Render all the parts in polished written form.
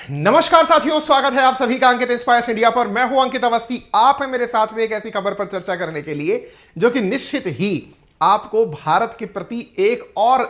नमस्कार साथियों, स्वागत है आप सभी का अंकित इंस्पायर्स इंडिया पर। मैं हूं अंकित अवस्थी। आप हैं मेरे साथ में एक ऐसी खबर पर चर्चा करने के लिए जो कि निश्चित ही आपको भारत के प्रति एक और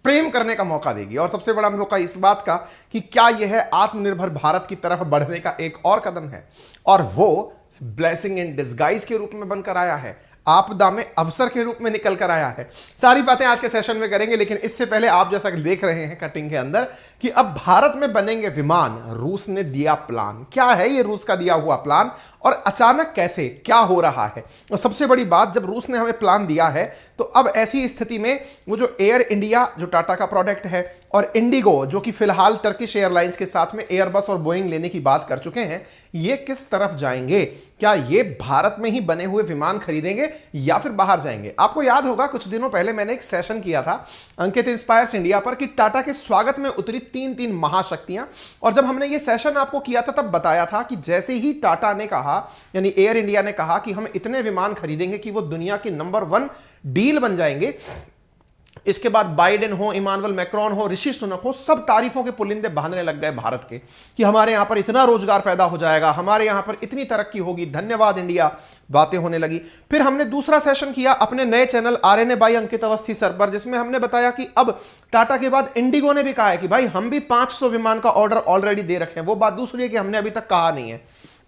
प्रेम करने का मौका देगी। और सबसे बड़ा मौका इस बात का कि क्या यह आत्मनिर्भर भारत की तरफ बढ़ने का एक और कदम है, और वो ब्लेसिंग इन डिस्गाइज के रूप में बनकर आया है, आपदा में अवसर के रूप में निकल कर आया है। सारी बातें आज के सेशन में करेंगे, लेकिन इससे पहले आप जैसा कि देख रहे हैं कटिंग के अंदर कि अब भारत में बनेंगे विमान। रूस ने दिया प्लान। क्या है ये रूस का दिया हुआ प्लान और अचानक कैसे क्या हो रहा है? और सबसे बड़ी बात, जब रूस ने हमें प्लान दिया है तो अब ऐसी स्थिति में वो जो एयर इंडिया जो टाटा का प्रोडक्ट है और इंडिगो जो कि फिलहाल टर्किश एयरलाइंस के साथ में एयरबस और बोइंग लेने की बात कर चुके हैं, ये किस तरफ जाएंगे? क्या ये भारत में ही बने हुए विमान खरीदेंगे या फिर बाहर जाएंगे? आपको याद होगा कुछ दिनों पहले मैंने एक सेशन किया था अंकित इंस्पायर्स इंडिया पर कि टाटा के स्वागत में उतरी तीन महाशक्तियां। और जब हमने ये सेशन आपको किया था तब बताया था कि जैसे ही टाटा ने कहा, यानी एयर इंडिया ने कहा कि हम इतने विमान खरीदेंगे कि वो दुनिया की नंबर 1 डील बन जाएंगे, इसके बाद बाइडेन हो, इमानुएल मैक्रोन हो, ऋषि सुनक हो, सब तारीफों के पुलिंदे बहाने लग गए भारत के कि हमारे यहां पर इतना रोजगार पैदा हो जाएगा, हमारे यहां पर इतनी तरक्की होगी, धन्यवाद इंडिया, बातें होने लगी। फिर हमने दूसरा सेशन किया अपने नए channel RNA by Ankit Awasthi sir पर, जिसमें हमने बताया कि अब टाटा के बाद इंडिगो ने भी कहा है कि भाई हम भी 500 विमान का ऑर्डर ऑलरेडी दे रखे हैं। वो बात दूसरी है कि हमने अभी तक कहा नहीं है।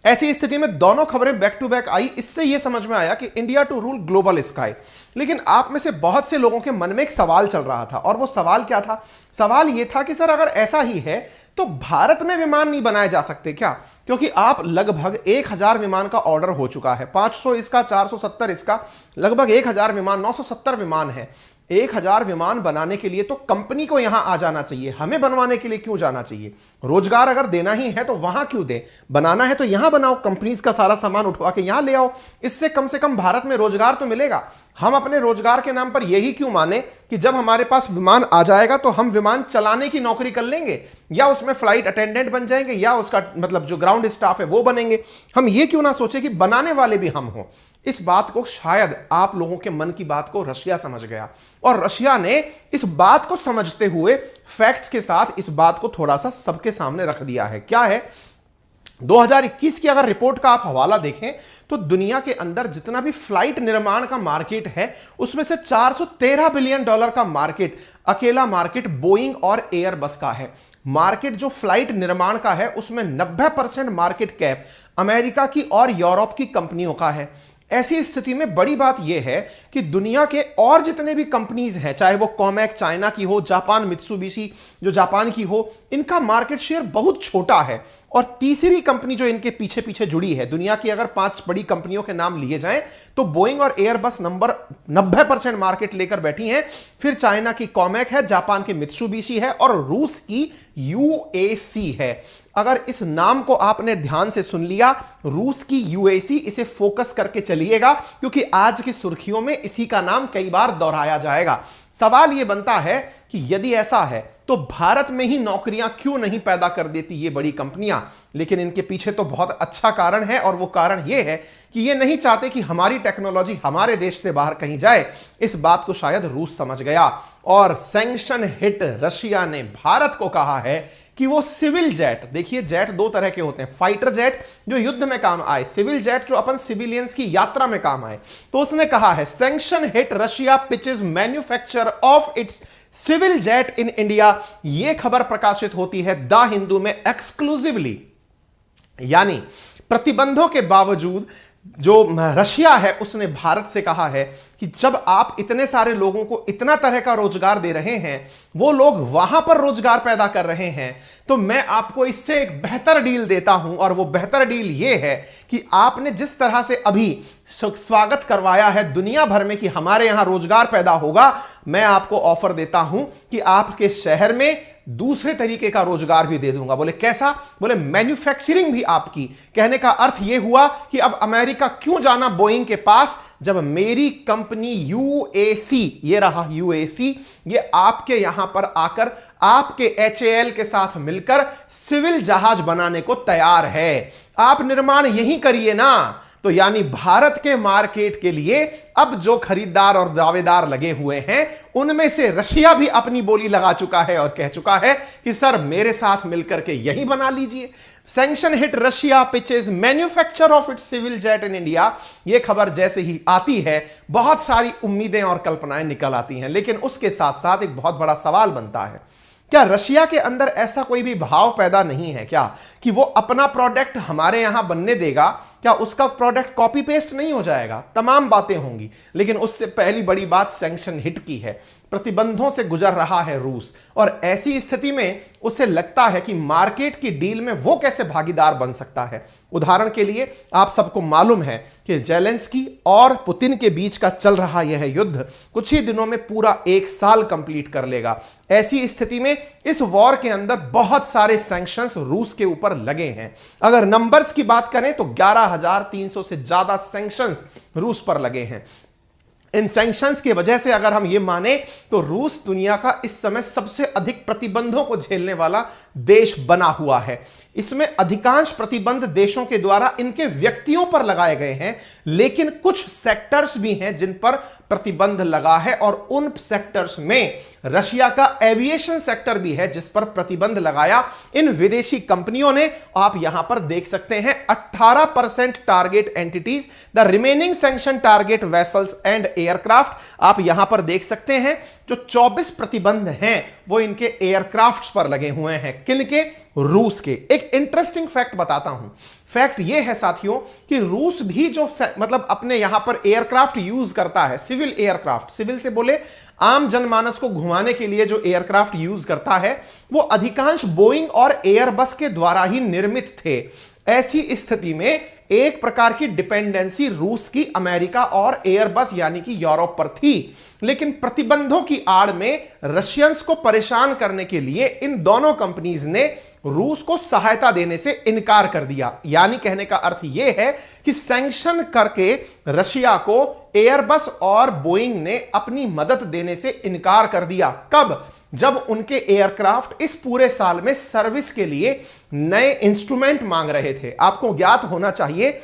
ऐसी स्थिति में दोनों खबरें बैक टू बैक आई। इससे यह समझ में आया कि India to rule global sky. लेकिन आप में से बहुत से लोगों के मन में एक सवाल चल रहा था, और वो सवाल क्या था? सवाल यह था कि सर अगर ऐसा ही है तो भारत में विमान नहीं बनाए जा सकते क्या? क्योंकि आप लगभग 1000 विमान का ऑर्डर हो चुका है, 500 इसका, 470 इसका, लगभग 1000 विमान, 970 विमान है। 1000 विमान बनाने के लिए तो कंपनी को यहां आ जाना चाहिए, हमें बनवाने के लिए क्यों जाना चाहिए? रोजगार अगर देना ही है तो वहां क्यों दें? बनाना है तो यहां बनाओ, कंपनीज का सारा सामान उठवा के यहां ले आओ। इससे कम से कम भारत में रोजगार तो मिलेगा। हम अपने रोजगार के नाम पर यही क्यों माने कि जब हमारे पास विमान आ जाएगा तो हम विमान चलाने की नौकरी कर लेंगे, या उसमें फ्लाइट अटेंडेंट बन जाएंगे, या उसका मतलब जो ग्राउंड स्टाफ है वो बनेंगे। हम ये क्यों ना सोचे कि बनाने वाले भी हम हो? इस बात को शायद आप लोगों के मन की बात को रशिया समझ गया, और रशिया ने इस बात को समझते हुए फैक्ट्स के साथ इस बात को थोड़ा सा सबके सामने रख दिया है। क्या है? 2021 की अगर रिपोर्ट का आप हवाला देखें तो दुनिया के अंदर जितना भी फ्लाइट निर्माण का मार्केट है उसमें से $413 बिलियन का मार्केट, अकेला मार्केट बोइंग और एयरबस का है। मार्केट जो फ्लाइट निर्माण का है उसमें 90% मार्केट कैप अमेरिका की और यूरोप की कंपनियों का है। ऐसी स्थिति में बड़ी बात यह है कि दुनिया के और जितने भी कंपनीज हैं, चाहे वो कॉमेक चाइना की हो, जापान मित्सुबिशी जो जापान की हो, इनका मार्केट शेयर बहुत छोटा है। और तीसरी कंपनी जो इनके पीछे पीछे जुड़ी है, दुनिया की अगर 5 बड़ी कंपनियों के नाम लिए जाएं तो बोइंग और एयरबस नंबर 90% मार्केट लेकर बैठी हैं। फिर चाइना की कॉमेक है, जापान की मित्सुबिशी है और रूस की यूएसी है। अगर इस नाम को आपने ध्यान से सुन लिया, रूस की यूएसी, इसे फोकस करके चलिएगा क्योंकि आज की सुर्खियों में इसी का नाम कई बार दोहराया जाएगा। सवाल यह बनता है कि यदि ऐसा है तो भारत में ही नौकरियां क्यों नहीं पैदा कर देती ये बड़ी कंपनियां? लेकिन इनके पीछे तो बहुत अच्छा कारण है, और वो कारण यह है कि ये नहीं चाहते कि हमारी टेक्नोलॉजी हमारे देश से बाहर कहीं जाए। इस बात को शायद रूस समझ गया, और सैंक्शन हिट रशिया ने भारत को कहा है कि वो सिविल जेट, देखिए जेट 2 तरह के होते हैं, फाइटर जेट जो युद्ध में काम आए, सिविल जेट जो अपन सिविलियंस की यात्रा में काम आए। तो उसने कहा है sanction hit Russia pitches manufacture of its civil jet in India. यह खबर प्रकाशित होती है द हिंदू में एक्सक्लूसिवली। यानी प्रतिबंधों के बावजूद जो रशिया है उसने भारत से कहा है कि जब आप इतने सारे लोगों को इतना तरह का रोजगार दे रहे हैं, वो लोग वहां पर रोजगार पैदा कर रहे हैं, तो मैं आपको इससे एक बेहतर डील देता हूं। और वो बेहतर डील ये है कि आपने जिस तरह से अभी स्वागत करवाया है दुनिया भर में कि हमारे यहां रोजगार पैदा होगा, मैं आपको ऑफर देता हूं कि आपके शहर में दूसरे तरीके का रोजगार भी दे दूंगा। बोले कैसा? बोले मैन्युफैक्चरिंग भी आपकी। कहने का अर्थ यह हुआ कि अब अमेरिका क्यों जाना बोइंग के पास, जब मेरी कंपनी यूएसी, ये रहा यूएसी, ये आपके यहां पर आकर आपके एचएएल के साथ मिलकर सिविल जहाज बनाने को तैयार है। आप निर्माण यही करिए ना, तो यानी भारत के मार्केट के लिए अब जो खरीदार और दावेदार लगे हुए हैं उनमें से रशिया भी अपनी बोली लगा चुका है और कह चुका है कि सर मेरे साथ मिलकर के यही बना लीजिए। Sanction hit Russia pitches manufacture of its civil jet in India. यह खबर जैसे ही आती है बहुत सारी उम्मीदें और कल्पनाएं निकल आती हैं, लेकिन उसके साथ साथ एक बहुत बड़ा सवाल बनता है, क्या रशिया के अंदर ऐसा कोई भी भाव पैदा नहीं है क्या कि वो अपना प्रोडक्ट हमारे यहां बनने देगा? क्या उसका प्रोडक्ट कॉपी पेस्ट नहीं हो जाएगा? तमाम बातें होंगी, लेकिन उससे पहली बड़ी बात सैंक्शन हिट की है। प्रतिबंधों से गुजर रहा है रूस, और ऐसी स्थिति में उसे लगता है कि मार्केट की डील में वो कैसे भागीदार बन सकता है। उदाहरण के लिए आप सबको मालूम है कि जेलेंस्की और पुतिन के बीच का चल रहा यह युद्ध कुछ ही दिनों में पूरा 1 साल कंप्लीट कर लेगा। ऐसी स्थिति में इस वॉर के अंदर बहुत सारे सैंक्शंस रूस के ऊपर लगे हैं। अगर नंबर्स की बात करें तो 11,300 से ज्यादा सैंक्शंस रूस पर लगे हैं। इन सैंक्शंस की वजह से अगर हम ये माने तो रूस दुनिया का इस समय सबसे अधिक प्रतिबंधों को झेलने वाला देश बना हुआ है। इसमें अधिकांश प्रतिबंध देशों के द्वारा इनके व्यक्तियों पर लगाए गए हैं, लेकिन कुछ सेक्टर्स भी हैं जिन पर प्रतिबंध लगा है, और उन सेक्टर्स में रशिया का एविएशन सेक्टर भी है जिस पर प्रतिबंध लगाया इन विदेशी कंपनियों ने। आप यहां पर देख सकते हैं 18% target entities, the remaining sanction target vessels and aircraft. आप यहां पर देख सकते हैं जो 24 प्रतिबंध हैं वो इनके एयरक्राफ्ट्स पर लगे हुए हैं। किनके? रूस के। एक इंटरेस्टिंग फैक्ट बताता हूं। फैक्ट यह है साथियों कि रूस भी जो मतलब अपने यहां पर एयरक्राफ्ट यूज करता है, सिविल एयरक्राफ्ट, सिविल से बोले आम जनमानस को घुमाने के लिए जो एयरक्राफ्ट यूज करता है वो अधिकांश बोइंग और एयरबस के द्वारा ही निर्मित थे। ऐसी स्थिति में एक प्रकार की डिपेंडेंसी रूस की अमेरिका और एयरबस यानी कि यूरोप पर थी, लेकिन प्रतिबंधों की आड़ में रशियंस को परेशान करने के लिए इन दोनों कंपनीज ने रूस को सहायता देने से इनकार कर दिया। यानी कहने का अर्थ यह है कि सैंक्शन करके रशिया को एयरबस और बोइंग ने अपनी मदद देने से इनकार कर दिया। कब? जब उनके एयरक्राफ्ट इस पूरे साल में सर्विस के लिए नए इंस्ट्रूमेंट मांग रहे थे। आपको ज्ञात होना चाहिए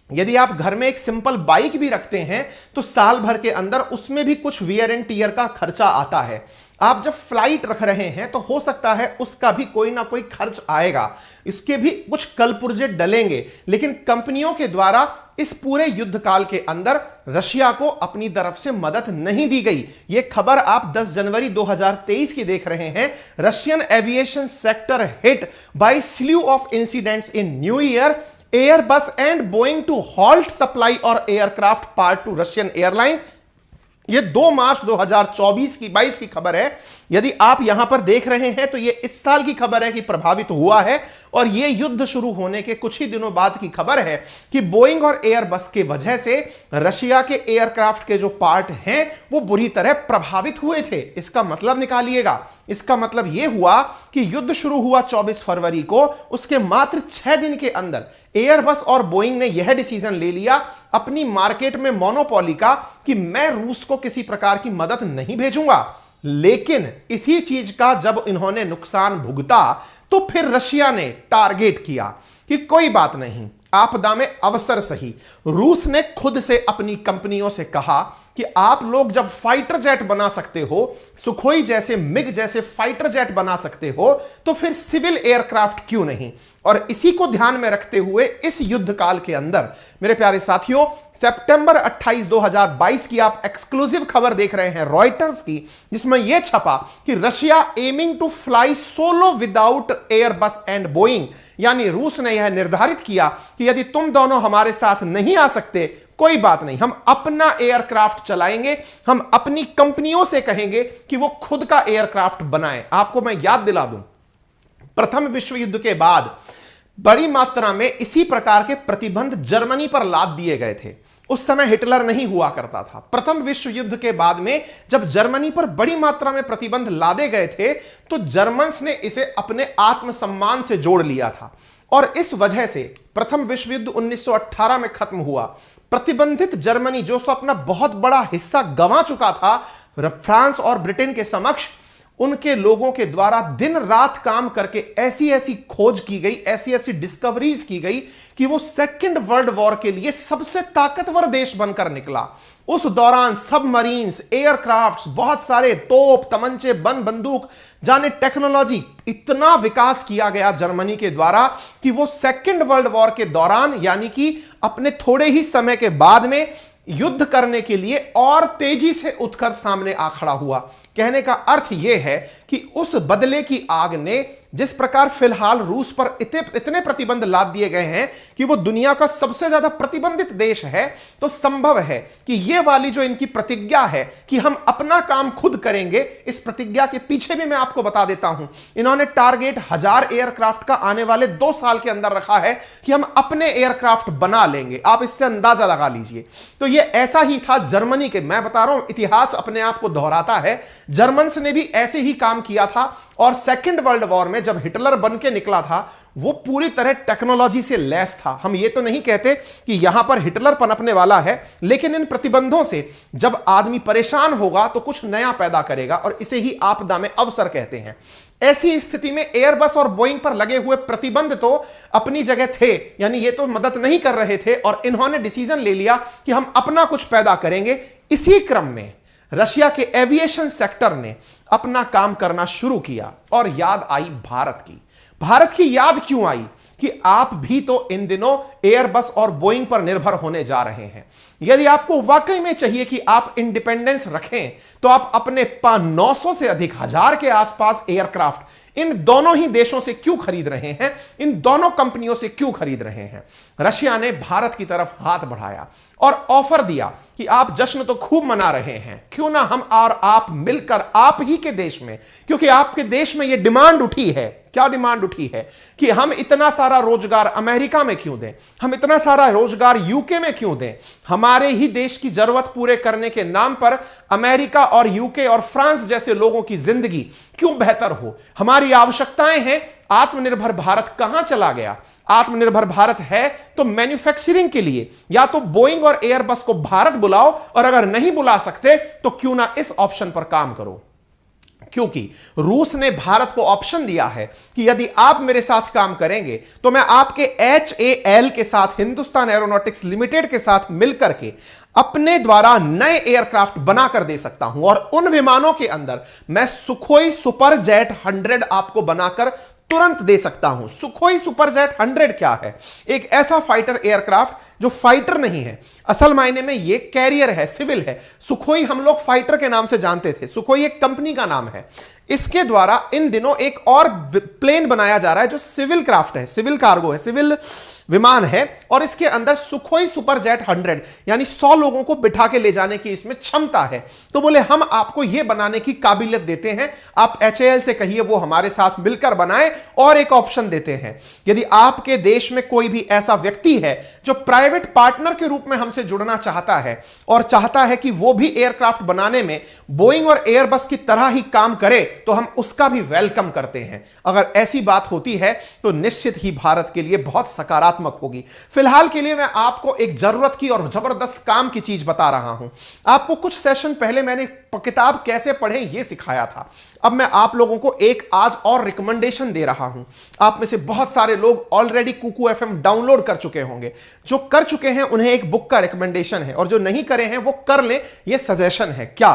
यदि आप घर में एक सिंपल बाइक भी रखते हैं तो साल भर के अंदर उसमें भी कुछ वियर एंड टियर का खर्चा आता है। आप जब फ्लाइट रख रहे हैं तो हो सकता है उसका भी कोई ना कोई खर्च आएगा, इसके भी कुछ कलपुर्जे डलेंगे, लेकिन कंपनियों के द्वारा इस पूरे युद्ध काल के अंदर रशिया को अपनी तरफ से मदद नहीं दी गई। यह खबर आप 10 जनवरी 2023 की देख रहे हैं। Russian aviation sector hit by slew of incidents in new year, Airbus and Boeing to halt supply और aircraft part to Russian airlines. यह 2 मार्च 2022 की खबर है। यदि आप यहां पर देख रहे हैं तो यह इस साल की खबर है कि प्रभावित हुआ है, और यह युद्ध शुरू होने के कुछ ही दिनों बाद की खबर है कि बोइंग और एयरबस के वजह से रशिया के एयरक्राफ्ट के जो पार्ट हैं वो बुरी तरह प्रभावित हुए थे। इसका मतलब निकालिएगा। इसका मतलब यह हुआ कि युद्ध शुरू हुआ 24 फरवरी को, उसके मात्र 6 दिन के अंदर एयरबस और बोइंग ने यह डिसीजन ले लिया अपनी मार्केट में मोनोपोली का कि मैं रूस को किसी प्रकार की मदद नहीं भेजूंगा। लेकिन इसी चीज का जब इन्होंने नुकसान भुगता तो फिर रशिया ने टारगेट किया कि कोई बात नहीं, आपदा में अवसर सही। रूस ने खुद से अपनी कंपनियों से कहा कि आप लोग जब फाइटर जेट बना सकते हो, सुखोई जैसे, मिग जैसे फाइटर जेट बना सकते हो, तो फिर सिविल एयरक्राफ्ट क्यों नहीं? और इसी को ध्यान में रखते हुए इस युद्ध काल के अंदर मेरे प्यारे साथियों, सितंबर 28, 2022 की आप एक्सक्लूसिव खबर देख रहे हैं रॉयटर्स की, जिसमें यह छपा कि Russia aiming to fly solo without Airbus and Boeing. यानी रूस ने यह निर्धारित किया कि यदि तुम दोनों हमारे साथ नहीं आ सकते, कोई बात नहीं, हम अपना एयरक्राफ्ट चलाएंगे, हम अपनी कंपनियों से कहेंगे कि वो खुद का एयरक्राफ्ट बनाएं। आपको मैं याद दिला दूं, प्रथम विश्व युद्ध के बाद बड़ी मात्रा में इसी प्रकार के प्रतिबंध जर्मनी पर लाद दिए गए थे। उस समय हिटलर नहीं हुआ करता था। प्रथम विश्व युद्ध के बाद में जब जर्मनी पर बड़ी मात्रा में प्रतिबंध लादे गए थे तो जर्मन्स ने इसे अपने आत्मसम्मान से जोड़ लिया था, और इस वजह से प्रथम विश्व युद्ध 1918 में खत्म हुआ। प्रतिबंधित जर्मनी जो अपना बहुत बड़ा हिस्सा गंवा चुका था फ्रांस और ब्रिटेन के समक्ष, उनके लोगों के द्वारा दिन रात काम करके ऐसी ऐसी खोज की गई, ऐसी ऐसी डिस्कवरीज की गई कि वो सेकेंड वर्ल्ड वॉर के लिए सबसे ताकतवर देश बनकर निकला। उस दौरान सबमरीन्स, एयरक्राफ्ट्स, बहुत सारे तोप, तमंचे, बंदूक, जाने टेक्नोलॉजी, इतना विकास किया गया जर्मनी के द्वारा कि वो सेकेंड वर्ल्ड वॉर के दौरान, यानी कि अपने थोड़े ही समय के बाद में, युद्ध करने के लिए और तेजी से उठकर सामने आ खड़ा हुआ। कहने का अर्थ यह है कि उस बदले की आग ने, जिस प्रकार फिलहाल रूस पर इतने प्रतिबंध लाद दिए गए हैं कि वो दुनिया का सबसे ज्यादा प्रतिबंधित देश है, तो संभव है कि ये वाली जो इनकी प्रतिज्ञा है कि हम अपना काम खुद करेंगे, इस प्रतिज्ञा के पीछे भी मैं आपको बता देता हूं, इन्होंने टारगेट 1000 एयरक्राफ्ट का आने वाले 2 साल के अंदर रखा है कि हम अपने एयरक्राफ्ट बना लेंगे। आप इससे अंदाजा लगा लीजिए। तो ये ऐसा ही था जर्मनी के, मैं बता रहा हूं, इतिहास अपने आप को दोहराता है। जर्मन्स ने भी ऐसे ही काम किया था और सेकेंड वर्ल्ड वॉर में जब हिटलर बन के निकला था, वो पूरी तरह टेक्नोलॉजी से लैस था। हम ये तो नहीं कहते कि यहां पर हिटलर पनपने वाला है, लेकिन इन प्रतिबंधों से जब आदमी परेशान होगा तो कुछ नया पैदा करेगा, और इसे ही आपदा में अवसर कहते हैं। ऐसी स्थिति में एयरबस और बोइंग पर लगे हुए प्रतिबंध तो अपनी जगह थे, यानी ये तो मदद नहीं कर रहे थे, और इन्होंने डिसीजन ले लिया कि हम अपना कुछ पैदा करेंगे। इसी क्रम में रशिया के एविएशन सेक्टर ने अपना काम करना शुरू किया और याद आई भारत की। भारत की याद क्यों आई कि आप भी तो इन दिनों एयरबस और बोइंग पर निर्भर होने जा रहे हैं। यदि आपको वाकई में चाहिए कि आप इंडिपेंडेंस रखें, तो आप अपने 900 से अधिक, 1000 के आसपास एयरक्राफ्ट इन दोनों ही देशों से क्यों खरीद रहे हैं, इन दोनों कंपनियों से क्यों खरीद रहे हैं। रशिया ने भारत की तरफ हाथ बढ़ाया और ऑफर दिया कि आप जश्न तो खूब मना रहे हैं, क्यों ना हम और आप मिलकर आप ही के देश में, क्योंकि आपके देश में यह डिमांड उठी है। क्या डिमांड उठी है कि हम इतना सारा रोजगार अमेरिका में क्यों दें, हम इतना सारा रोजगार यूके में क्यों दें। हमारे ही देश की जरूरत पूरे करने के नाम पर अमेरिका और यूके और फ्रांस जैसे लोगों की जिंदगी क्यों बेहतर हो। हमारी आवश्यकताएं हैं। आत्मनिर्भर भारत कहां चला गया। आत्मनिर्भर भारत है तो मैन्युफैक्चरिंग के लिए या तो बोइंग और एयरबस को भारत बुलाओ, और अगर नहीं बुला सकते तो क्यों ना इस ऑप्शन पर काम करो। क्योंकि रूस ने भारत को ऑप्शन दिया है कि यदि आप मेरे साथ काम करेंगे तो मैं आपके HAL के साथ, हिंदुस्तान एरोनॉटिक्स लिमिटेड के साथ मिलकर के अपने द्वारा नए एयरक्राफ्ट बनाकर दे सकता हूं, और उन विमानों के अंदर मैं सुखोई सुपरजेट 100 आपको बनाकर तुरंत दे सकता हूं। सुखोई सुपरजेट 100 क्या है? एक ऐसा फाइटर एयरक्राफ्ट जो फाइटर नहीं है, असल मायने में ये कैरियर है, सिविल है। सुखोई हम लोग फाइटर के नाम से जानते थे, सुखोई एक कंपनी का नाम है। इसके द्वारा इन दिनों एक और प्लेन बनाया जा रहा है जो सिविल क्राफ्ट है, सिविल कार्गो है, सिविल विमान है, और इसके अंदर सुखोई सुपरजेट 100 यानी 100 लोगों को बिठा के ले जाने की इसमें क्षमता है। तो बोले हम आपको यह बनाने की काबिलियत देते हैं, आप HAL से कहिए वो हमारे साथ मिलकर बनाए, और एक ऑप्शन देते हैं, यदि आपके देश में कोई भी ऐसा व्यक्ति है जो प्राइवेट पार्टनर के रूप में हमसे जुड़ना चाहता है और चाहता है कि वो भी एयरक्राफ्ट बनाने में बोइंग और एयरबस की तरह ही काम करे, तो हम उसका भी वेलकम करते हैं। अगर ऐसी बात होती है तो निश्चित ही भारत के लिए बहुत सकारात्मक होगी। फिलहाल के लिए मैं आपको एक जरूरत की और जबरदस्त काम की चीज बता रहा हूं। आपको कुछ सेशन पहले मैंने किताब कैसे पढ़ें यह सिखाया था। अब मैं आप लोगों को एक आज और रिकमेंडेशन दे रहा हूं। आप में से बहुत सारे लोग ऑलरेडी कुकू FM डाउनलोड कर चुके होंगे। जो कर चुके हैं उन्हें एक बुक का रिकमेंडेशन है, और जो नहीं करे हैं वो कर लें, यह सजेशन है। क्या?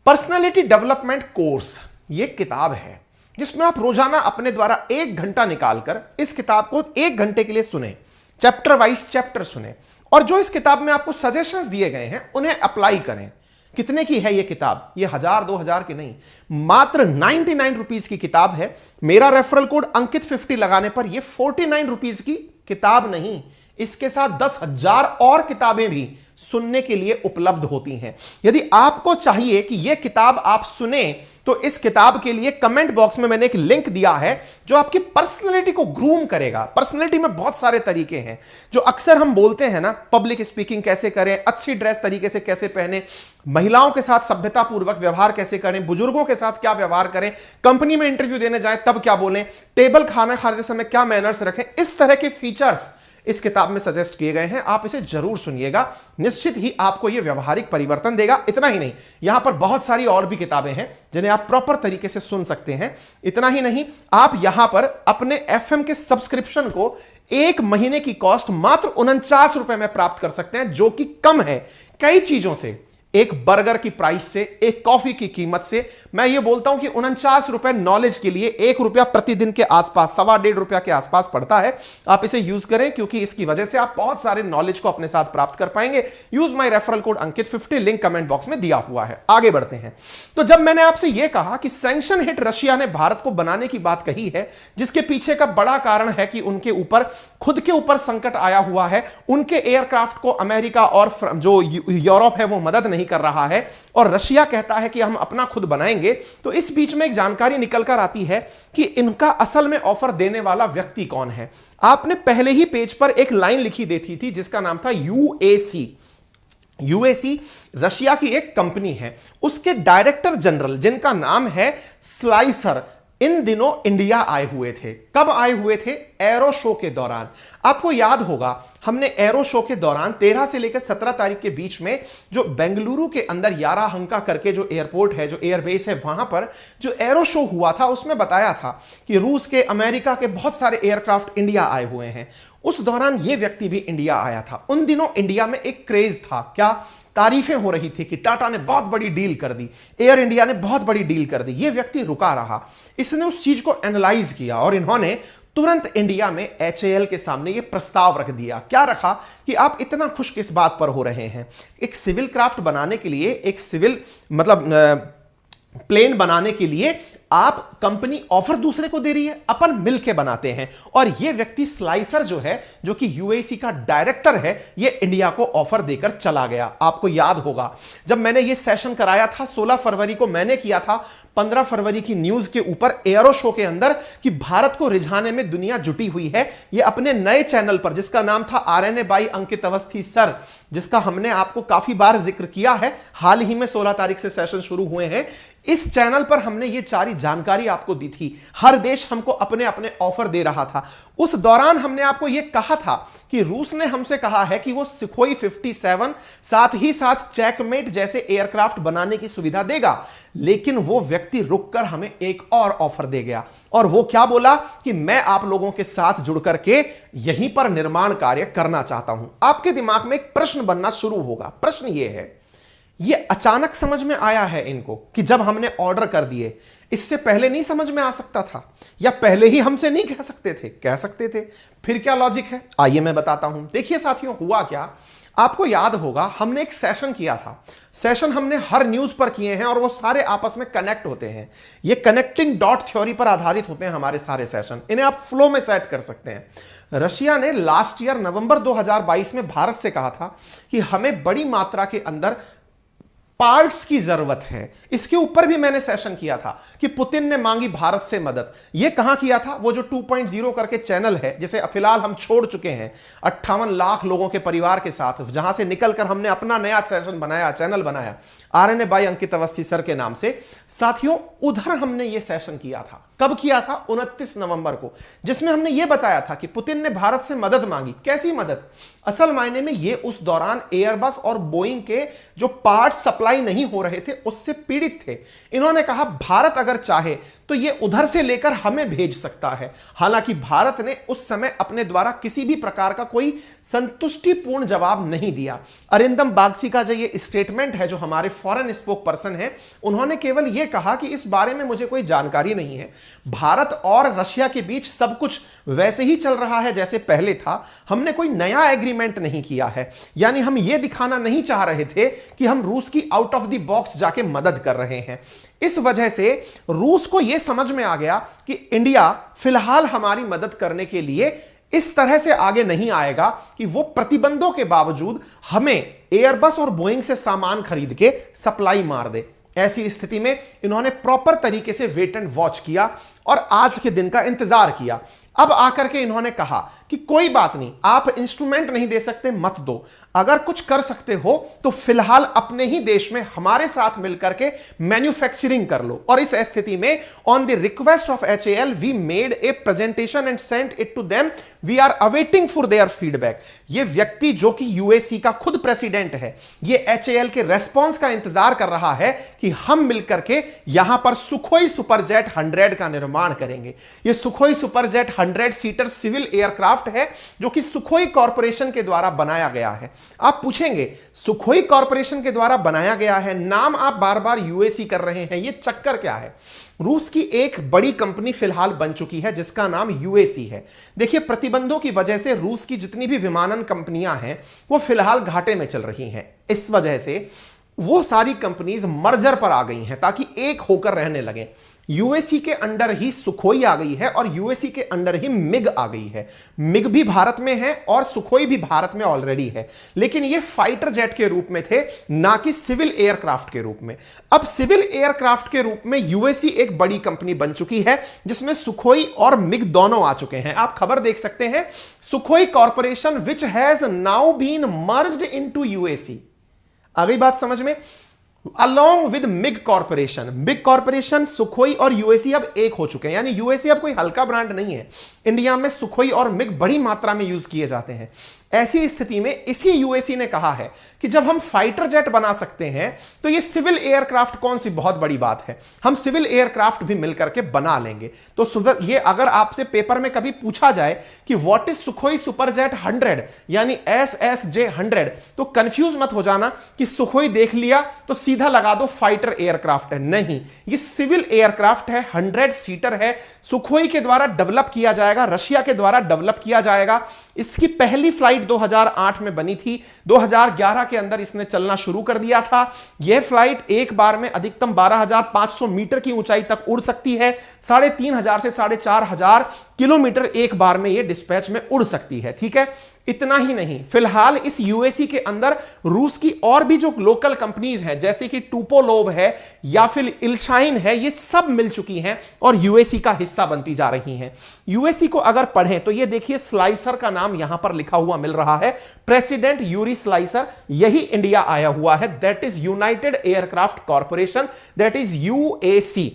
पर्सनालिटी डेवलपमेंट कोर्स, ये किताब है जिसमें आप रोजाना अपने द्वारा 1 घंटा निकालकर इस किताब को 1 घंटे के लिए सुने, चैप्टर वाइज चैप्टर सुने, और जो इस किताब में आपको सजेशंस दिए गए हैं उन्हें अप्लाई करें। कितने की है ये किताब? ये 1000-2000 की नहीं, मात्र 99 रुपीज की किताब है। मेरा रेफरल कोड अंकित 50 लगाने पर यह 49 रुपीज की किताब नहीं, इसके साथ 10,000 और किताबें भी सुनने के लिए उपलब्ध होती हैं। यदि आपको चाहिए कि यह किताब आप सुने, तो इस किताब के लिए कमेंट बॉक्स में मैंने एक लिंक दिया है जो आपकी पर्सनैलिटी को ग्रूम करेगा। पर्सनैलिटी में बहुत सारे तरीके हैं जो अक्सर हम बोलते हैं ना, पब्लिक स्पीकिंग कैसे करें, अच्छी ड्रेस तरीके से कैसे पहने, महिलाओं के साथ सभ्यतापूर्वक व्यवहार कैसे करें, बुजुर्गों के साथ क्या व्यवहार करें, कंपनी में इंटरव्यू देने जाएं तब क्या बोलें, टेबल खाना खाते समय क्या मैनर्स रखें। इस तरह के फीचर्स इस किताब में सजेस्ट किए गए हैं, आप इसे जरूर सुनिएगा, निश्चित ही आपको यह व्यवहारिक परिवर्तन देगा। इतना ही नहीं, यहां पर बहुत सारी और भी किताबें हैं जिन्हें आप प्रॉपर तरीके से सुन सकते हैं। इतना ही नहीं, आप यहां पर अपने एफएम के सब्सक्रिप्शन को 1 महीने की कॉस्ट मात्र 49 रुपए में प्राप्त कर सकते हैं, जो कि कम है कई चीजों से, एक बर्गर की प्राइस से, एक कॉफी की कीमत से। मैं ये बोलता हूं कि 49 रुपए नॉलेज के लिए 1 रुपया प्रतिदिन के आसपास, 1.25 रुपया के आसपास पड़ता है। आप इसे यूज करें, क्योंकि इसकी वजह से आप बहुत सारे नॉलेज को अपने साथ प्राप्त कर पाएंगे। Use my referral code Ankit 50, link comment box में दिया हुआ है। आगे बढ़ते हैं। तो जब मैंने आपसे यह कहा कि सैंक्शन हिट रशिया ने भारत को बनाने की बात कही है, जिसके पीछे का बड़ा कारण है कि उनके ऊपर, खुद के ऊपर संकट आया हुआ है, उनके एयरक्राफ्ट को अमेरिका और जो यूरोप है वो मदद नहीं कर रहा है, और रशिया कहता है कि हम अपना खुद बनाएंगे, तो इस बीच में एक जानकारी निकल कर आती है कि इनका असल में ऑफर देने वाला व्यक्ति कौन है। आपने पहले ही पेज पर एक लाइन लिखी देती थी जिसका नाम था यूएसी। यूएसी रशिया की एक कंपनी है, उसके डायरेक्टर जनरल जिनका नाम है स्लाइसर, इन दिनों इंडिया आए हुए थे। कब आए हुए थे? एरो शो के दौरान। आपको याद होगा, हमने एरो शो के दौरान 13 से लेकर 17 तारीख के बीच में जो बेंगलुरु के अंदर याराहंका करके जो एयरपोर्ट है, जो एयरबेस है, वहां पर जो एरो शो हुआ था, उसमें बताया था कि रूस के, अमेरिका के बहुत सारे एयरक्राफ्ट इंडिया आए हुए हैं। उस दौरान यह व्यक्ति भी इंडिया आया था। उन दिनों इंडिया में एक क्रेज था, क्या तारीफें हो रही थी कि टाटा ने बहुत बड़ी डील कर दी, एयर इंडिया ने बहुत बड़ी डील कर दी। यह व्यक्ति रुका रहा, इसने उस चीज को एनालाइज किया और इन्होंने तुरंत इंडिया में एचएएल के सामने यह प्रस्ताव रख दिया। क्या रखा कि आप इतना खुश किस बात पर हो रहे हैं? एक सिविल क्राफ्ट बनाने के लिए, एक सिविल मतलब प्लेन बनाने के लिए आप कंपनी ऑफर दूसरे को दे रही है, अपन मिलके बनाते हैं। और यह व्यक्ति स्लाइसर जो है, जो कि यूएसी का डायरेक्टर है, यह इंडिया को ऑफर देकर चला गया। आपको याद होगा जब मैंने यह सेशन कराया था 16 फरवरी को, मैंने किया था 15 फरवरी की न्यूज के ऊपर एरो शो के अंदर कि भारत को रिझाने में दुनिया जुटी हुई है। यह अपने नए चैनल पर, जिसका नाम था RNA by Ankit Awasthi sir, जिसका हमने आपको काफी बार जिक्र किया है, हाल ही में 16 तारीख से सेशन शुरू हुए हैं। इस चैनल पर हमने ये सारी जानकारी आपको दी थी। हर देश हमको अपने अपने ऑफर दे रहा था। उस दौरान हमने आपको यह कहा था कि रूस ने हमसे कहा है कि वो सुखोई 57 साथ ही साथ चेकमेट जैसे एयरक्राफ्ट बनाने की सुविधा देगा, लेकिन वो व्यक्ति रुककर हमें एक और ऑफर दे गया। और वो क्या बोला कि मैं आप लोगों के साथ जुड़ करके यहीं पर निर्माण कार्य करना चाहता हूं। आपके दिमाग में एक प्रश्न बनना शुरू होगा। प्रश्न ये है, ये अचानक समझ में आया है इनको कि जब हमने ऑर्डर कर दिए, इससे पहले नहीं समझ में आ सकता था? या पहले ही हमसे नहीं कह सकते थे? कह सकते थे। फिर क्या लॉजिक है, आइए मैं बताता हूं। देखिए साथियों, हुआ क्या, आपको याद होगा हमने एक सेशन किया था। सेशन हमने हर न्यूज पर किए हैं और वो सारे आपस में कनेक्ट होते हैं। ये कनेक्टिंग डॉट थ्योरी पर आधारित होते हैं हमारे सारे सेशन। इन्हें आप फ्लो में सेट कर सकते हैं। रशिया ने लास्ट ईयर नवंबर 2022 में भारत से कहा था कि हमें बड़ी मात्रा के अंदर पार्ट्स की जरूरत है। इसके ऊपर भी मैंने सेशन किया था कि पुतिन ने मांगी भारत से मदद। यह कहां किया था? वो जो 2.0 करके चैनल है, जिसे फिलहाल हम छोड़ चुके हैं 58 लाख लोगों के परिवार के साथ, जहां से निकलकर हमने अपना नया सेशन बनाया, चैनल बनाया RNA by Ankit Awasthi sir के नाम से। साथियों, उधर हमने यह सेशन किया था। कब किया था? 29 नवंबर को, जिसमें हमने यह बताया था कि पुतिन ने भारत से मदद मांगी। कैसी मदद? असल मायने में यह उस दौरान एयरबस और बोइंग के जो पार्ट्स सप्लाई नहीं हो रहे थे उससे पीड़ित थे। इन्होंने कहा भारत अगर चाहे तो यह उधर से लेकर हमें भेज सकता है। हालांकि भारत ने उस समय अपने द्वारा किसी भी प्रकार का कोई संतुष्टिपूर्ण जवाब नहीं दिया। अरिंदम बागची का जो ये स्टेटमेंट है, जो हमारे फॉरेन स्पोक पर्सन है, उन्होंने केवल यह कहा कि इस बारे में मुझे कोई जानकारी नहीं है। भारत और रशिया के बीच सब कुछ वैसे ही चल रहा है जैसे पहले था। हमने कोई नया एग्रीमेंट नहीं किया है। यानी हम यह दिखाना नहीं चाह रहे थे कि हम रूस की आउट ऑफ द बॉक्स जाके मदद कर रहे हैं। इस वजह से रूस को यह समझ में आ गया कि इंडिया फिलहाल हमारी मदद करने के लिए इस तरह से आगे नहीं आएगा कि वो प्रतिबंधों के बावजूद हमें एयरबस और बोइंग से सामान खरीद के सप्लाई मार दे। ऐसी स्थिति में इन्होंने प्रॉपर तरीके से वेट एंड वॉच किया। और आज के दिन का इंतजार किया। अब आकर के इन्होंने कहा कि कोई बात नहीं, आप इंस्ट्रूमेंट नहीं दे सकते मत दो, अगर कुछ कर सकते हो तो फिलहाल अपने ही देश में हमारे साथ मिलकर के मैन्युफैक्चरिंग कर लो। और इस स्थिति में on the request of HAL we made a presentation and sent it to them, we are awaiting for their feedback. ये व्यक्ति जो कि यूएसी का खुद प्रेसिडेंट है, ये HAL के रेस्पॉन्स का इंतजार कर रहा है कि हम मिलकर के यहां पर सुखोई सुपरजेट 100 का निर्माण करेंगे। ये Sukhoi Superjet 100 seater civil aircraft है जो कि सुखोई कॉरपोरेशन के द्वारा बनाया गया है। आप पूछेंगे सुखोई कॉरपोरेशन के द्वारा बनाया गया है, नाम आप बार बार यूएसी कर रहे हैं, ये चक्कर क्या है? रूस की एक बड़ी कंपनी फिलहाल बन चुकी है जिसका नाम यूएसी है। देखिए, प्रतिबंधों की वजह से रूस की जितनी भी विमानन कंपनियां हैं वो फिलहाल घाटे में चल रही हैं। इस वजह से वो सारी कंपनीज मर्जर पर आ गई हैं ताकि एक होकर रहने लगे। यूएसी के अंडर ही सुखोई आ गई है और यूएसी के अंडर ही मिग आ गई है। मिग भी भारत में है और सुखोई भी भारत में ऑलरेडी है, लेकिन ये फाइटर जेट के रूप में थे, ना कि सिविल एयरक्राफ्ट के रूप में। अब सिविल एयरक्राफ्ट के रूप में यूएसी एक बड़ी कंपनी बन चुकी है जिसमें सुखोई और मिग दोनों आ चुके हैं। आप खबर देख सकते हैं, Sukhoi corporation which has now been merged into UAC. आ गई बात समझ में? Along with MiG corporation, Sukhoi और यूएसी अब एक हो चुके हैं। यानी यूएसी अब कोई हल्का ब्रांड नहीं है। इंडिया में सुखोई और मिग बड़ी मात्रा में यूज किए जाते हैं। ऐसी स्थिति में इसी यूएसी ने कहा है कि जब हम फाइटर जेट बना सकते हैं तो ये सिविल एयरक्राफ्ट कौन सी बहुत बड़ी बात है, हम सिविल एयरक्राफ्ट भी मिलकर के बना लेंगे। तो ये अगर आपसे पेपर में कभी पूछा जाए कि व्हाट इज सुखोई सुपरजेट 100 यानी SSJ 100, तो कंफ्यूज मत हो जाना कि सुखोई देख लिया तो सीधा लगा दो फाइटर एयरक्राफ्ट है। नहीं, ये सिविल एयरक्राफ्ट है, 100 सीटर है, सुखोई के द्वारा डेवलप किया जाएगा, रशिया के द्वारा डेवलप किया जाएगा। इसकी पहली फ्लाइट 2008 में बनी थी, 2011 के अंदर इसने चलना शुरू कर दिया था। यह फ्लाइट एक बार में अधिकतम 12,500 मीटर की ऊंचाई तक उड़ सकती है, 3,500 से 4,500 किलोमीटर एक बार में यह डिस्पैच में उड़ सकती है। ठीक है, इतना ही नहीं, फिलहाल इस यूएसी के अंदर रूस की और भी जो लोकल कंपनीज हैं जैसे कि टुपोलोव है या फिर इल्शाइन है, ये सब मिल चुकी हैं और यूएसी का हिस्सा बनती जा रही हैं। यूएसी को अगर पढ़ें तो ये देखिए, स्लाइसर का नाम यहां पर लिखा हुआ मिल रहा है, प्रेसिडेंट यूरी स्लाइसर, यही इंडिया आया हुआ है। That is United Aircraft Corporation, that is UAC.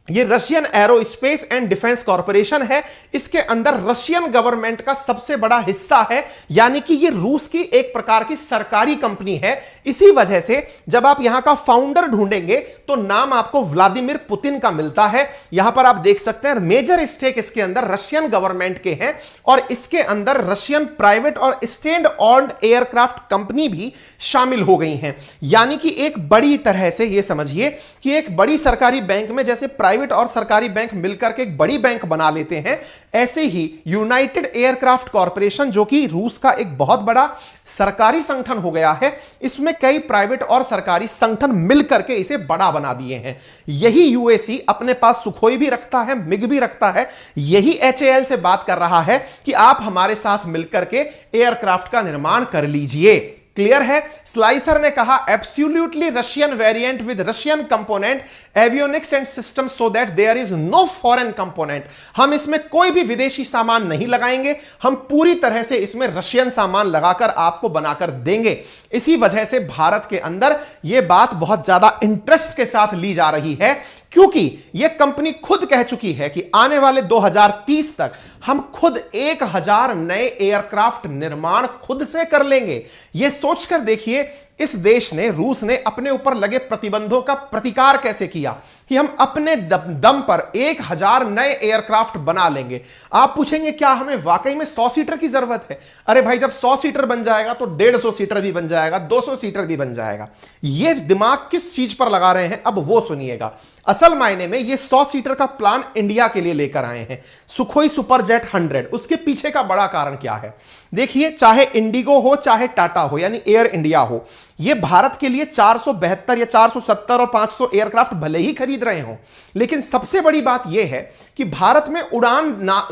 ये Russian aerospace and defence corporation है, इसके अंदर रशियन गवर्नमेंट का सबसे बड़ा हिस्सा है, यानी कि ये रूस की एक प्रकार की सरकारी कंपनी है। इसी वजह से जब आप यहां का फाउंडर ढूंढेंगे तो नाम आपको व्लादिमीर पुतिन का मिलता है। यहां पर आप देख सकते हैं मेजर स्टेक इसके अंदर रशियन गवर्नमेंट के हैं और इसके अंदर रशियन प्राइवेट और स्टैंड ऑन्ड एयरक्राफ्ट कंपनी भी शामिल हो गई हैं। यानी कि एक बड़ी तरह से यह समझिए कि एक बड़ी सरकारी बैंक में जैसे प्राइवेट और सरकारी बैंक मिलकर के एक बड़ी बैंक बना लेते हैं, ऐसे ही यूनाइटेड एयरक्राफ्ट कॉरपोरेशन जो कि रूस का एक बहुत बड़ा सरकारी संगठन हो गया है, इसमें कई प्राइवेट और सरकारी संगठन मिलकर के इसे बड़ा बना दिए हैं। यही यूएसी अपने पास सुखोई भी रखता है, मिग भी रखता है। यही HAL से बात कर रहा है कि आप हमारे साथ मिलकर के एयरक्राफ्ट का निर्माण कर लीजिए। क्लियर है? स्लाइसर ने कहा absolutely Russian variant with Russian component, avionics and system so that there is no foreign component. हम इसमें कोई भी विदेशी सामान नहीं लगाएंगे, हम पूरी तरह से इसमें रशियन सामान लगाकर आपको बनाकर देंगे। इसी वजह से भारत के अंदर यह बात बहुत ज्यादा इंटरेस्ट के साथ ली जा रही है, क्योंकि यह कंपनी खुद कह चुकी है कि आने वाले 2030 तक हम खुद 1000 नए एयरक्राफ्ट निर्माण खुद से कर लेंगे। यह सोचकर देखिए, इस देश ने, रूस ने अपने ऊपर लगे प्रतिबंधों का प्रतिकार कैसे किया कि हम अपने दम पर 1000 नए एयरक्राफ्ट बना लेंगे। आप पूछेंगे क्या हमें वाकई में 100 सीटर की जरूरत है? अरे भाई, जब 100 सीटर बन जाएगा तो 150 सीटर भी बन जाएगा, 200 सीटर भी बन जाएगा। यह दिमाग किस चीज पर लगा रहे हैं अब वो सुनिएगा। असल मायने में ये 100 सीटर का प्लान इंडिया के लिए लेकर आए हैं, सुखोई सुपरजेट 100। उसके पीछे का बड़ा कारण क्या है? देखिए, चाहे इंडिगो हो चाहे टाटा हो यानी एयर इंडिया हो, ये भारत के लिए 472 या 470 और 500 एयरक्राफ्ट भले ही खरीद रहे हो, लेकिन सबसे बड़ी बात यह है कि भारत में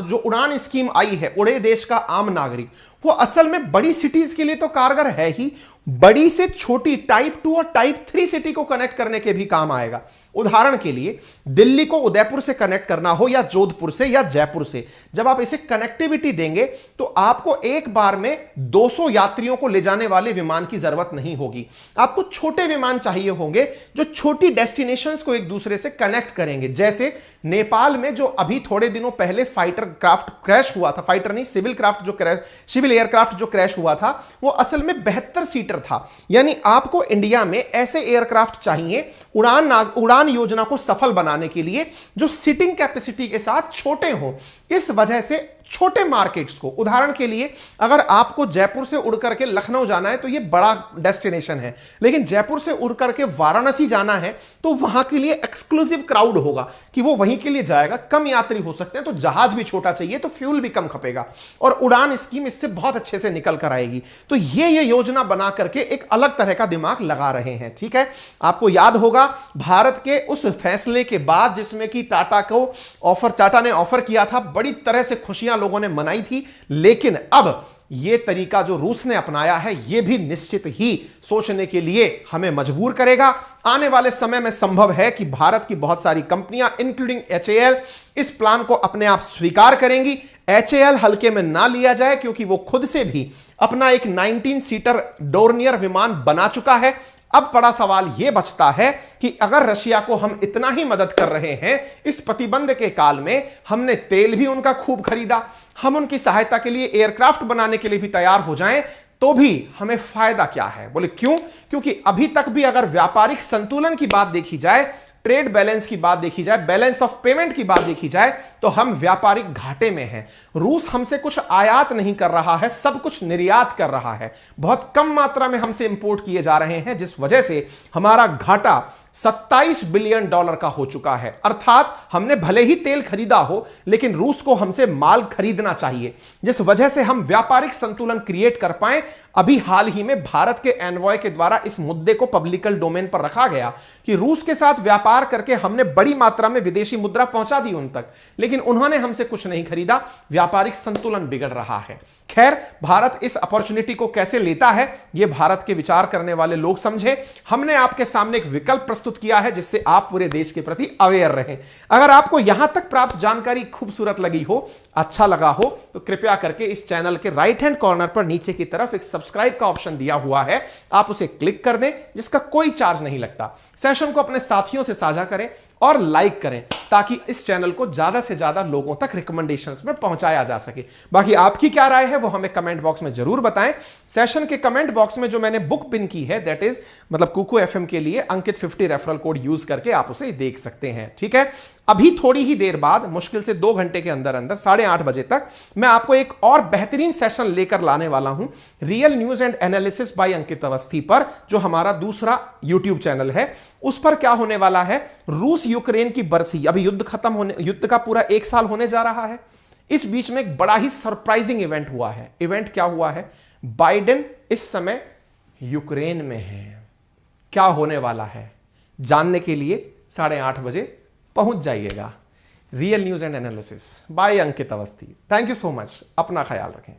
जो उड़ान स्कीम आई है, उड़े देश का आम नागरिक, वो असल में बड़ी सिटीज के लिए तो कारगर है ही, बड़ी से छोटी टाइप 2 और टाइप 3 सिटी को कनेक्ट करने के भी काम आएगा। उदाहरण के लिए दिल्ली को उदयपुर से कनेक्ट करना हो या जोधपुर से या जयपुर से, जब आप इसे कनेक्टिविटी देंगे तो आपको एक बार में 200 यात्रियों को ले जाने वाले विमान की जरूरत नहीं होगी। आपको छोटे विमान चाहिए होंगे जो छोटी डेस्टिनेशंस को एक दूसरे से कनेक्ट करेंगे। जैसे नेपाल में जो अभी थोड़े दिनों पहले फाइटर क्राफ्ट क्रैश हुआ था, फाइटर नहीं सिविल एयरक्राफ्ट जो क्रैश हुआ था, वो असल में 72 सीटर था। यानी आपको इंडिया में ऐसे एयरक्राफ्ट चाहिए उड़ान योजना को सफल बनाने के लिए जो सीटिंग कैपेसिटी के साथ छोटे हों। इस वजह से छोटे मार्केट्स को, उदाहरण के लिए अगर आपको जयपुर से उड़ करके लखनऊ जाना है तो यह बड़ा डेस्टिनेशन है, लेकिन जयपुर से उड़ करके वाराणसी जाना है तो वहां के लिए एक्सक्लूसिव क्राउड होगा कि वो वहीं के लिए जाएगा, कम यात्री हो सकते हैं, तो जहाज भी छोटा चाहिए तो फ्यूल भी कम खपेगा और उड़ान स्कीम इससे बहुत अच्छे से निकल कर आएगी। तो ये योजना बना करके एक अलग तरह का दिमाग लगा रहे हैं। ठीक है, आपको याद होगा भारत के उस फैसले के बाद जिसमें कि टाटा ने ऑफर किया था, बड़ी तरह से खुशियां लोगों ने मनाई थी, लेकिन अब यह तरीका जो रूस ने अपनाया है यह भी निश्चित ही सोचने के लिए हमें मजबूर करेगा। आने वाले समय में संभव है कि भारत की बहुत सारी कंपनियां इंक्लूडिंग HAL इस प्लान को अपने आप स्वीकार करेंगी। HAL हल्के में ना लिया जाए क्योंकि वो खुद से भी अपना एक 19 सीटर डोर्नियर विमान बना चुका है। अब बड़ा सवाल यह बचता है कि अगर रशिया को हम इतना ही मदद कर रहे हैं इस प्रतिबंध के काल में, हमने तेल भी उनका खूब खरीदा, हम उनकी सहायता के लिए एयरक्राफ्ट बनाने के लिए भी तैयार हो जाएं, तो भी हमें फायदा क्या है? बोले क्यों? क्योंकि अभी तक भी अगर व्यापारिक संतुलन की बात देखी जाए, ट्रेड बैलेंस की बात देखी जाए, बैलेंस ऑफ पेमेंट की बात देखी जाए, तो हम व्यापारिक घाटे में हैं। रूस हमसे कुछ आयात नहीं कर रहा है, सब कुछ निर्यात कर रहा है। बहुत कम मात्रा में हमसे इंपोर्ट किए जा रहे हैं, जिस वजह से हमारा घाटा $27 बिलियन का हो चुका है। अर्थात हमने भले ही तेल खरीदा हो, लेकिन रूस को हमसे माल खरीदना चाहिए, जिस वजह से हम व्यापारिक संतुलन क्रिएट कर पाए। अभी हाल ही में भारत के एनवॉय के द्वारा इस मुद्दे को पब्लिकल डोमेन पर रखा गया कि रूस के साथ व्यापार करके हमने बड़ी मात्रा में विदेशी मुद्रा पहुंचा दी उन तक, लेकिन उन्होंने हमसे कुछ नहीं खरीदा। व्यापारिक संतुलन बिगड़ रहा है। खैर, भारत इस अपॉर्चुनिटी को कैसे लेता है यह भारत के विचार करने वाले लोग समझे। हमने आपके सामने एक विकल्प प्रस्तुत किया है जिससे आप पूरे देश के प्रति अवेयर रहें। अगर आपको यहां तक प्राप्त जानकारी खूबसूरत लगी हो, अच्छा लगा हो, तो कृपया करके इस चैनल के राइट हैंड कॉर्नर पर नीचे की तरफ एक सब्सक्राइब का ऑप्शन दिया हुआ है, आप उसे क्लिक कर दें, जिसका कोई चार्ज नहीं लगता। सेशन को अपने साथियों से साझा करें और लाइक करें ताकि इस चैनल को ज्यादा से ज्यादा लोगों तक रिकमेंडेशंस में पहुंचाया जा सके। बाकी आपकी क्या राय है वो हमें कमेंट बॉक्स में जरूर बताएं। सेशन के कमेंट बॉक्स में जो मैंने बुक पिन की है, दैट इज मतलब कुकू FM के लिए अंकित 50 रेफरल कोड यूज करके आप उसे देख सकते हैं। ठीक है, अभी थोड़ी ही देर बाद, मुश्किल से 2 घंटे के अंदर अंदर 8:30 बजे तक मैं आपको एक और बेहतरीन सेशन लेकर लाने वाला हूं, real news and analysis by Ankit Awasthi पर, जो हमारा दूसरा YouTube चैनल है। उस पर क्या होने वाला है, रूस यूक्रेन की बरसी, अभी युद्ध का पूरा 1 साल होने जा रहा है। इस बीच में एक बड़ा ही सरप्राइजिंग इवेंट हुआ है। इवेंट क्या हुआ है? बाइडेन इस समय यूक्रेन में है। क्या होने वाला है जानने के लिए 8:30 बजे पहुंच जाइएगा। Real news and analysis by Ankit Awasthi. Thank you so much. अपना ख्याल रखें।